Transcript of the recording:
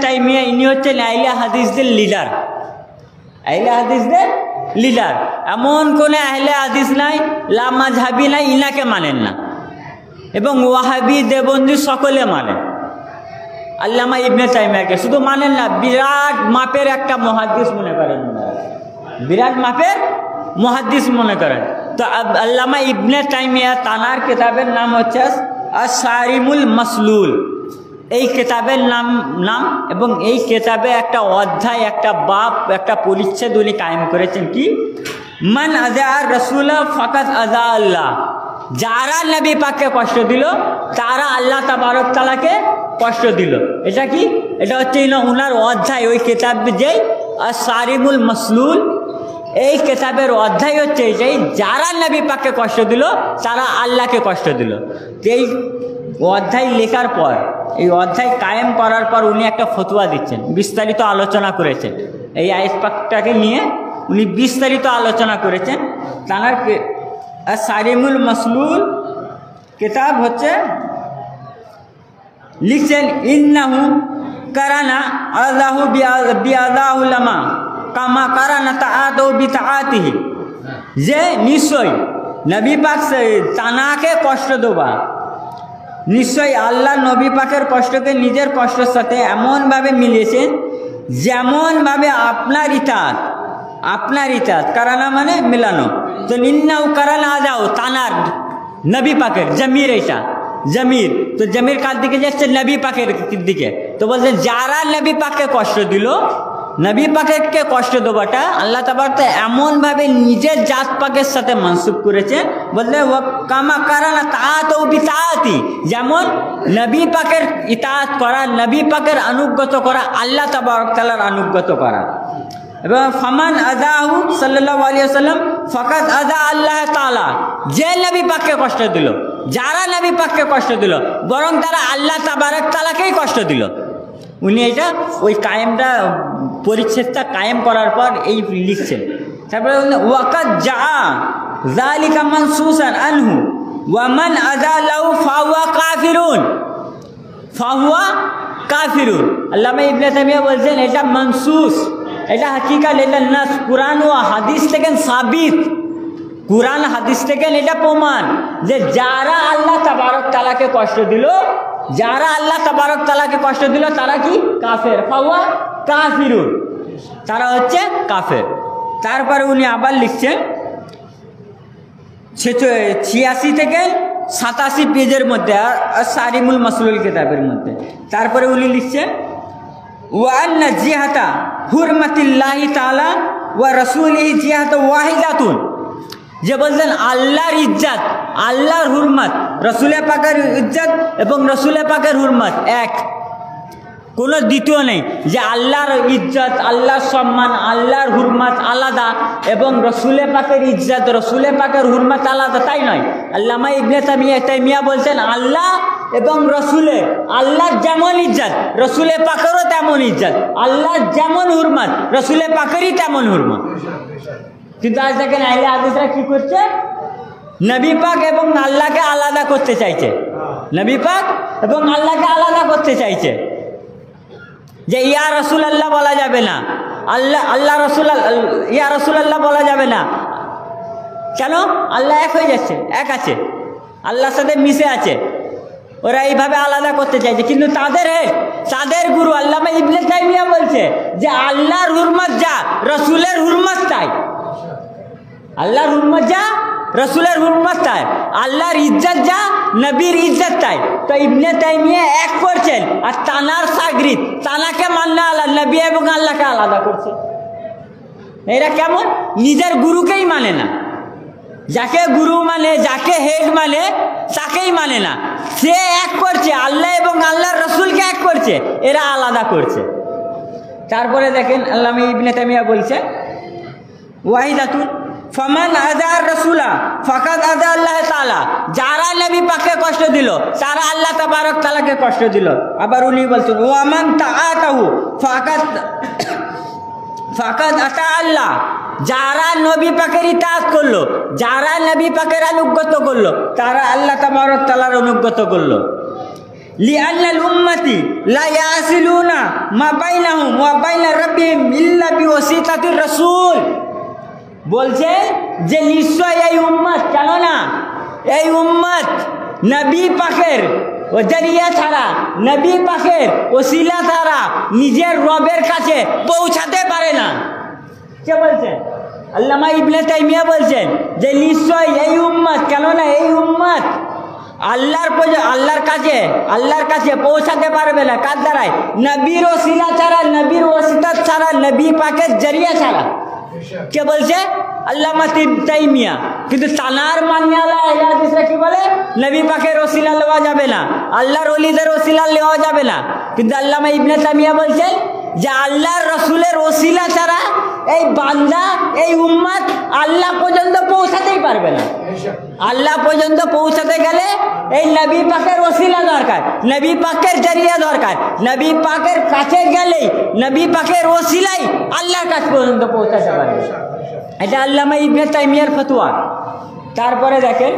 তাইমিয়া ইনি হচ্ছেন আহলে হাদিসদের লিডার, আহলে হাদিসদের লিডার। এমন কোনো আহলে হাদিস নাই, লামাযহাবি নাই, ইনাকে মানেন না। এবং ওয়াহাবি, দেবন্দি সকলে মানেন আল্লামা ইবনে তাইমিয়াকে, শুধু মানেন না, বিরাট মাপের একটা মুহাদ্দিস মনে করেন, বিরাট মাপের মুহাদ্দিস মনে করেন। তো আল্লামা ইবনে তাইমিয়া তানার কিতাবের নাম হচ্ছে আস-সারিমুল মাসলুল। এই কিতাবের নাম এবং এই কিতাবে একটা অধ্যায়, একটা বাব, একটা পরিচ্ছেদ উনি কায়েম করেছেন কি, মান আযা রাসূলা ফাকাত আযা আল্লাহ। যারা নবী পাককে কষ্ট দিল তারা আল্লাহ তাবারক তাআলাকে কষ্ট দিল। এটা কি? এটা হচ্ছে ওনার অধ্যায়, ওই কিতাব যেই আস-সারিমুল মাসলুল, এই কিতাবের অধ্যায় হচ্ছে এই, যারা নবী পাককে কষ্ট দিল তারা আল্লাহকে কষ্ট দিল। এই অধ্যায় লেখার পর, এই অধ্যায় কায়েম করার পর উনি একটা ফতোয়া দিচ্ছেন, বিস্তারিত আলোচনা করেছেন। এই আয়াত পাকটাকে নিয়ে উনি বিস্তারিত আলোচনা করেছেন। তার সারিমুল মাসলুল কিতাব হচ্ছে, লিখছেন ইন্নাহু কারানা আল্লাহু বিআযাহু লামা কামা কারানা তাআতু বিতাআতিহি, যে নিশ্চয় নবী পাক তানাকে কষ্ট দেবা, নিশ্চয় আল্লাহ নবী পাকের কষ্টকে নিজের কষ্টের সাথে এমনভাবে মিলিয়েছেন যেমনভাবে আপনার ইতাত কারানা মানে মিলানো। তো নিন্নাউ কারানা যাও তানার নবী পাকের জমির, এটা জমির, তো জমির কার দিকে যাচ্ছে? নবী পাকের দিকে। তো বলছেন যারা নবী পাককে কষ্ট দিল, নবী পাককে কষ্ট দেওয়াটা আল্লাহ তাবারক এমনভাবে নিজের জাত পাকের সাথে মানসুব করেছেন, বলতে কামা কারানা তাআতু বিতাআতি, যেমন নবী পাকের ইতাআত করা, নবী পাকের আনুগত্য করা, আল্লাহ তাবারক তাআলার আনুগত্য করা। এবং ফামান আযাহু সাল্লাল্লাহু আলাইহি ওয়াসাল্লাম ফাকাত আযা আল্লাহ তাআলা, যে নবী পাককে কষ্ট দিল, যারা নবী পাককে কষ্ট দিল, বরং তারা আল্লাহ তাবারক তাআলাকেই কষ্ট দিল। উনি এটা ওই কায়েমটা, পরিচ্ছেদটা কায়েম করার পর এই লিখছেন। তারপরে ওয়াকাদ জা যালিকা মানসুসান আনহু ওয়া মান আযা লাহু ফাহুয়া কাফিরুন। আল্লামা ইবনে তাইমিয়া বলছেন এটা মানসুস, এটা হাকিকাত, এটা নাস, কুরআন ও হাদিস থেকে সাবিত, কুরআন হাদিস থেকে এটা প্রমাণ যে যারা আল্লাহ তাবারক তাআলাকে কষ্ট দিল, যারা আল্লাহ তাবারক তাআলাকে কষ্ট দিল তারা কি? কাফের। ফাহুয়া কাফিরুন, তারা হচ্ছে কাফের। তারপরে উনি আবার লিখছেন 86 থেকে 87 পেজের মধ্যে, সারিমুল মাসলুল কিতাবের মধ্যে। তারপরে উনি লিখছেন ওয়া আন্না জিহাতা হুরমাতিল্লাহি তাআলা ওয়া রাসূলিহি জিহাতা ওয়াহিদাতুন, যে বলছেন আল্লাহর ইজ্জত, আল্লাহর হুরমত, রসুল পাকের ইজ্জত এবং রসুল পাকের হুরমত এক, কোনো দ্বিতীয় নেই। যে আল্লাহর ইজ্জত, আল্লাহর সম্মান, আল্লাহর হুরমত আলাদা এবং রসুল পাকের ইজ্জত, রসুল পাকের হুরমত আলাদা, তাই নয়। আল্লামা ইবনে তাইমিয়া বলছেন আল্লাহ এবং রসুলের, আল্লাহর যেমন ইজ্জত রসুল পাকেরও তেমন ইজ্জত, আল্লাহর যেমন হুরমত রসুল পাকেরই তেমন হুরমত। কিন্তু আজ দেখেন আহলে হাদিসরা কি করছে? নবী পাক এবং আল্লাহকে আলাদা করতে চাইছে, নবী পাক এবং আল্লাহকে আলাদা করতে চাইছে। যে ইয়া রাসূলুল্লাহ বলা যাবে না, আল্লাহ রাসূল, ইয়া রাসূলুল্লাহ বলা যাবে না। কেন? আল্লাহ এক হয়ে যাচ্ছে, এক আছে, আল্লাহর সাথে মিশে আছে। ওরা এইভাবে আলাদা করতে চাইছে। কিন্তু তাদের গুরু আল্লামা ইবনে তাইমিয়া বলছে যে আল্লাহর হুরমত যা, রসুলের হুরমত তাই। আল্লাহর হুরমত যা, রসুলের হুরমত তাই। আল্লাহর ইজ্জত যা, নবীর ইজ্জত তাই। তো ইবনে তাইমিয়া এক করছেন আর তানার সাগরিদ, তানাকে মাননা আল্লাহ, নবী এবং আল্লাহকে আলাদা করছে। এরা কেমন? নিজের গুরুকেই মানে না, যাকে গুরু মানে, যাকে হেড মানে তাকেই মানে না। সে এক করছে, আল্লাহ এবং আল্লাহর রসুলকে এক করছে, এরা আলাদা করছে। তারপরে দেখেন আল্লামা ইবনে তাইমিয়া বলছে ওয়াহিদাতুন ফামান আযার রাসূলা ফাকাদ আযা আল্লাহ তাআলা, যারা নবী পাককে কষ্ট দিল তারা আল্লাহ তাবারক তাআলাকে কষ্ট দিল। আবার উনি বলছেন ওয়া মান তাআতাহু ফাকাদ আতা আল্লাহ, যারা নবী পাকের ইতাআত করলো, যারা নবী পাকের আনুগত্য করলো তারা আল্লাহ তাবারক তাআলার আনুগত্য করলো। লিআন্নাল উম্মতি লা ইয়াসিলুনা মা বাইনাহুম ওয়া বাইনা রাব্বিহিম ইল্লা বিওয়াসিতাতির রাসূল। বলছে যে নিশ্চয় এই উম্মত, কেননা এই উম্মত নবী পাকের জরিয়া ছাড়া, নবী পাকের ওসিলা ছাড়া নিজের রবের কাছে পৌঁছাতে পারে না। কে বলছেন? আল্লামা ইবনে তাইমিয়া বলছেন যে নিশ্চয় এই উম্মত, কেননা এই উম্মত আল্লাহর কাছে পৌঁছাতে পারবে না। কার দ্বারায়? নবীর ওসিলা ছাড়া, নবীর ওসিলা ছাড়া, নবী পাকের জরিয়া ছাড়া। কে বলছে? আল্লামা তাইমিয়া। কিন্তু তানার মানিয়ালা হাদিসে কি বলে? নবী পাকের ওসিলা নেওয়া যাবে না, আল্লাহর ওলিদের ওসিলা নেওয়া যাবে না। কিন্তু আল্লামা ইবনে তাইমিয়া বলছেন যে আল্লাহর রসুলের ওসিলা ছাড়া এই বান্দা, এই উম্মত আল্লাহ পর্যন্ত পৌঁছাতেই পারবে না। আল্লাহ পর্যন্ত পৌঁছাতে গেলে এই নবী পাকের ওসিলা দরকার, নবী পাকের জরিয়া দরকার। নবী পাকের কাছে গেলেই নবী পাকের ওসিলাই আল্লাহর কাছ পর্যন্ত পৌঁছাতে পারবে। এটা আল্লামা ইবনে তাইমিয়ার ফতোয়া। তারপরে দেখেন